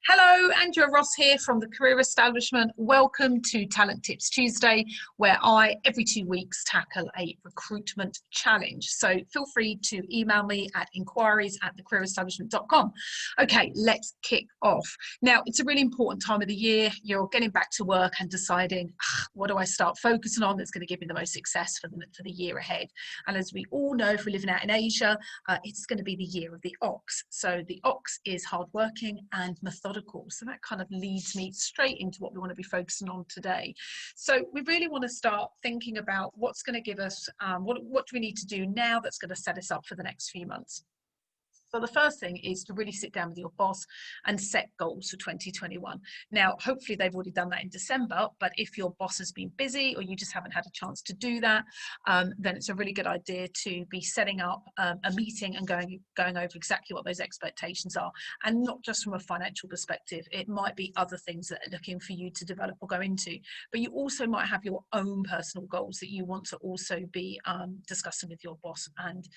Hello, Andrea Ross here from the Career Establishment. Welcome to Talent Tips Tuesday, where I, every 2 weeks, tackle a recruitment challenge. So feel free to email me at inquiries@thecareerestablishment.com. Okay, let's kick off. Now, it's a really important time of the year. You're getting back to work and deciding, what do I start focusing on that's going to give me the most success for the year ahead? And as we all know, if we're living out in Asia, it's going to be the year of the ox. So the ox is hardworking and methodical. So that kind of leads me straight into what we want to be focusing on today. So we really want to start thinking about what's going to give us, what do we need to do now that's going to set us up for the next few months. So the first thing is to really sit down with your boss and set goals for 2021. Now, hopefully they've already done that in December, but if your boss has been busy or you just haven't had a chance to do that, then it's a really good idea to be setting up a meeting and going over exactly what those expectations are. And not just from a financial perspective, it might be other things that are looking for you to develop or go into, but you also might have your own personal goals that you want to also be discussing with your boss. And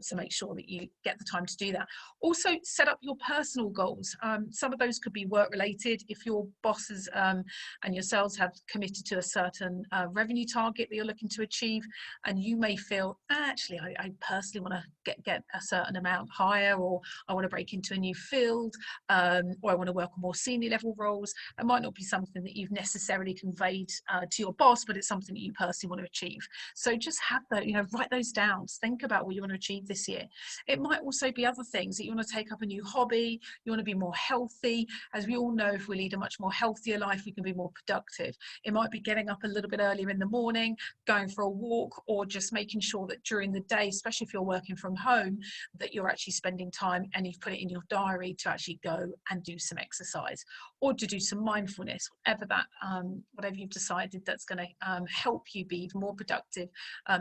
so make sure that you get the time to do that. Also, set up your personal goals. Some of those could be work related. If your bosses and yourselves have committed to a certain revenue target that you're looking to achieve, and you may feel, actually, I personally want to get a certain amount higher, or I want to break into a new field, or I want to work on more senior level roles. It might not be something that you've necessarily conveyed to your boss, but it's something that you personally want to achieve. So just have that, write those down. Think about what you want to achieve this year. It might also be other things that you want to take up a new hobby, you want to be more healthy. As we all know, if we lead a much more healthier life, we can be more productive. It might be getting up a little bit earlier in the morning, going for a walk, or just making sure that during the day, especially if you're working from home, that you're actually spending time and you've put it in your diary to actually go and do some exercise or to do some mindfulness, whatever you've decided that's going to help you be even more productive,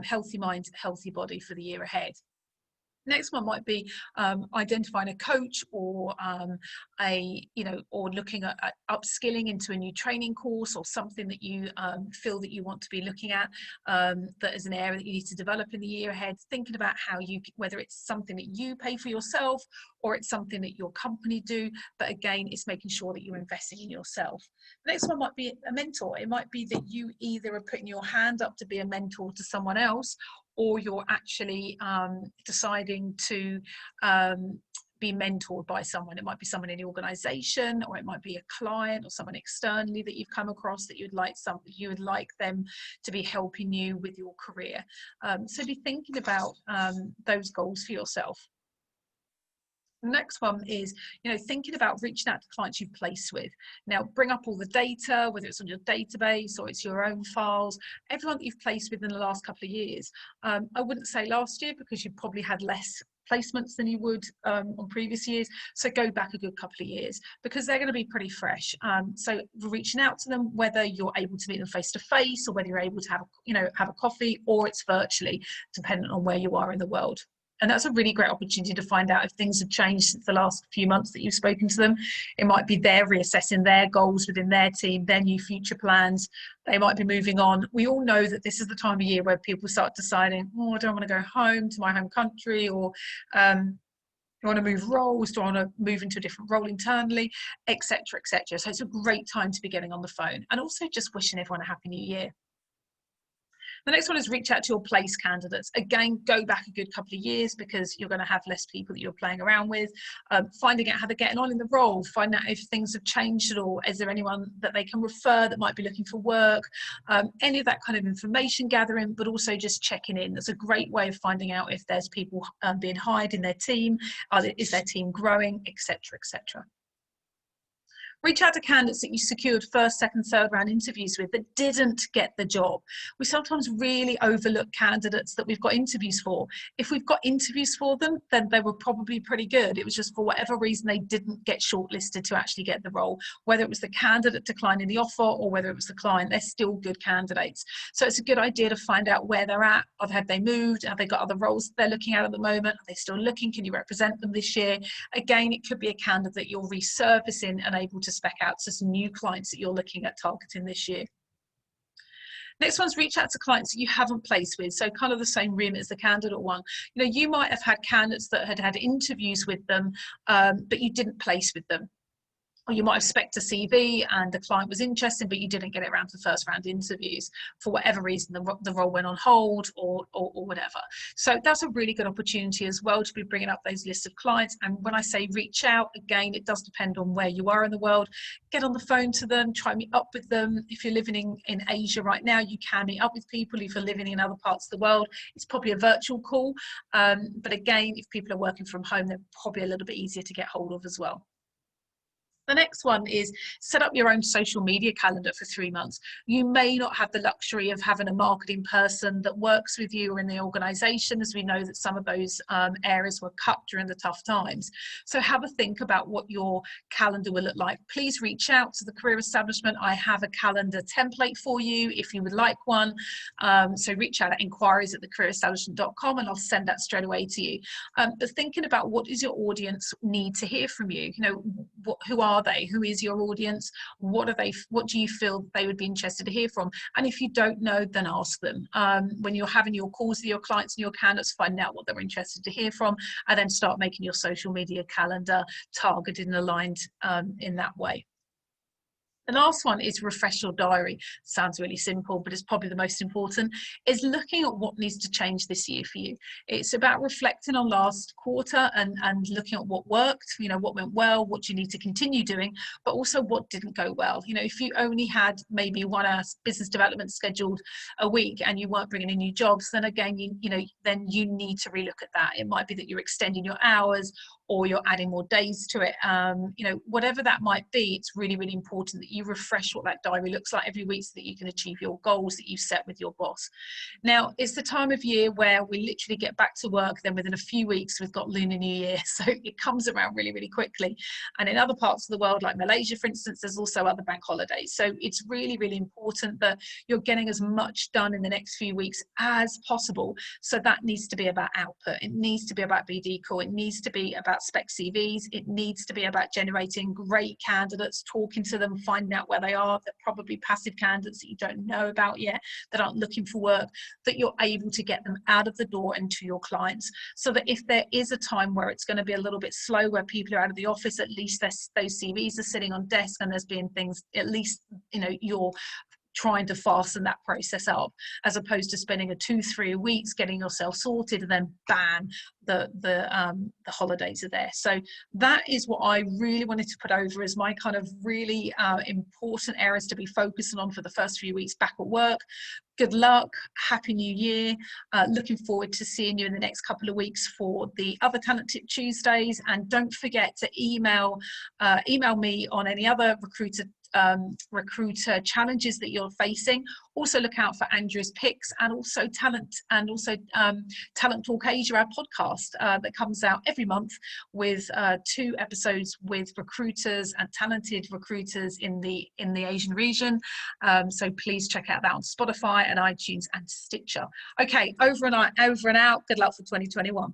healthy mind, healthy body for the year ahead. Next one might be identifying a coach or or looking at upskilling into a new training course or something that you feel that you want to be looking at, that is an area that you need to develop in the year ahead. Thinking about whether it's something that you pay for yourself or it's something that your company do, but again, it's making sure that you're investing in yourself. The next one might be a mentor. It might be that you either are putting your hand up to be a mentor to someone else, or you're actually deciding to be mentored by someone. It might be someone in the organization, or it might be a client or someone externally that you've come across that you would like them to be helping you with your career. So be thinking about those goals for yourself. The next one is, thinking about reaching out to clients you've placed with. Now, bring up all the data, whether it's on your database or it's your own files, everyone that you've placed with in the last couple of years. I wouldn't say last year, because you probably had less placements than you would on previous years. So go back a good couple of years, because they're going to be pretty fresh. So reaching out to them, whether you're able to meet them face to face, or whether you're able to have a coffee, or it's virtually, depending on where you are in the world. And that's a really great opportunity to find out if things have changed since the last few months that you've spoken to them. It might be they're reassessing their goals within their team, their new future plans. They might be moving on. We all know that this is the time of year where people start deciding, I don't want to go home to my home country, or do I want to move roles? Do I want to move into a different role internally, etc., etc. So it's a great time to be getting on the phone, and also just wishing everyone a happy new year. The next one is reach out to your place candidates. Again, go back a good couple of years, because you're going to have less people that you're playing around with. Finding out how they're getting on in the role, find out if things have changed at all. Is there anyone that they can refer that might be looking for work? Any of that kind of information gathering, but also just checking in. That's a great way of finding out if there's people being hired in their team, is their team growing, etc., etc. Reach out to candidates that you secured first, second, third round interviews with that didn't get the job. We sometimes really overlook candidates that we've got interviews for. If we've got interviews for them, then they were probably pretty good. It was just for whatever reason they didn't get shortlisted to actually get the role. Whether it was the candidate declining the offer or whether it was the client, they're still good candidates. So it's a good idea to find out where they're at. Have they moved? Have they got other roles they're looking at the moment? Are they still looking? Can you represent them this year? Again, it could be a candidate that you're resurfacing and able to spec out to some new clients that you're looking at targeting this year. Next one's reach out to clients that you haven't placed with. So kind of the same remit as the candidate one. You might have had candidates that had interviews with them, but you didn't place with them. or you might have spec'd a CV and the client was interested, but you didn't get it around to the first round interviews for whatever reason. The role went on hold or whatever. So that's a really good opportunity as well to be bringing up those lists of clients. And when I say reach out, again, it does depend on where you are in the world. Get on the phone to them, try meet up with them. If you're living in Asia right now, you can meet up with people. If you're living in other parts of the world, it's probably a virtual call. But again, if people are working from home, they're probably a little bit easier to get hold of as well. The next one is set up your own social media calendar for 3 months. You may not have the luxury of having a marketing person that works with you or in the organisation, as we know that some of those areas were cut during the tough times. So have a think about what your calendar will look like. Please reach out to the Career Establishment. I have a calendar template for you if you would like one. So reach out at inquiries@thecareerestablishment.com and I'll send that straight away to you. But thinking about what does your audience need to hear from you? You know, who are they? Who is your audience? What do you feel they would be interested to hear from? And if you don't know, then ask them. When you're having your calls with your clients and your candidates, find out what they're interested to hear from, and then start making your social media calendar targeted and aligned in that way. The last one is refresh your diary. Sounds really simple, but it's probably the most important, is looking at what needs to change this year for you. It's about reflecting on last quarter and looking at what worked, you know, what went well, what you need to continue doing, but also what didn't go well. You know, if you only had maybe 1 hour business development scheduled a week and you weren't bringing in new jobs, then again, then you need to relook at that. It might be that you're extending your hours or you're adding more days to it. You know, whatever that might be, it's really, really important that you refresh what that diary looks like every week so that you can achieve your goals that you've set with your boss. Now, it's the time of year where we literally get back to work, then within a few weeks, we've got Lunar New Year. So it comes around really, really quickly. And in other parts of the world, like Malaysia, for instance, there's also other bank holidays. So it's really, really important that you're getting as much done in the next few weeks as possible. So that needs to be about output. It needs to be about BD call. It needs to be about spec CVs. It needs to be about generating great candidates, talking to them, finding out where they are. They're probably passive candidates that you don't know about yet, that aren't looking for work, that you're able to get them out of the door and to your clients, so that if there is a time where it's going to be a little bit slow, where people are out of the office, at least those CVs are sitting on desk and there's been things, at least, you know, you're trying to fasten that process up, as opposed to spending 2-3 weeks getting yourself sorted and then bam, the holidays are there. So that is what I really wanted to put over as my kind of really important areas to be focusing on for the first few weeks back at work. Good luck, happy new year. Looking forward to seeing you in the next couple of weeks for the other Talent Tip Tuesdays, and don't forget to email me on any other recruiter challenges that you're facing. Also look out for Andrea's picks, and also Talent Talk Asia, our podcast that comes out every month with 2 episodes with recruiters and talented recruiters in the Asian region. So please check out that on Spotify and iTunes and Stitcher. Okay, over and out. Good luck for 2021.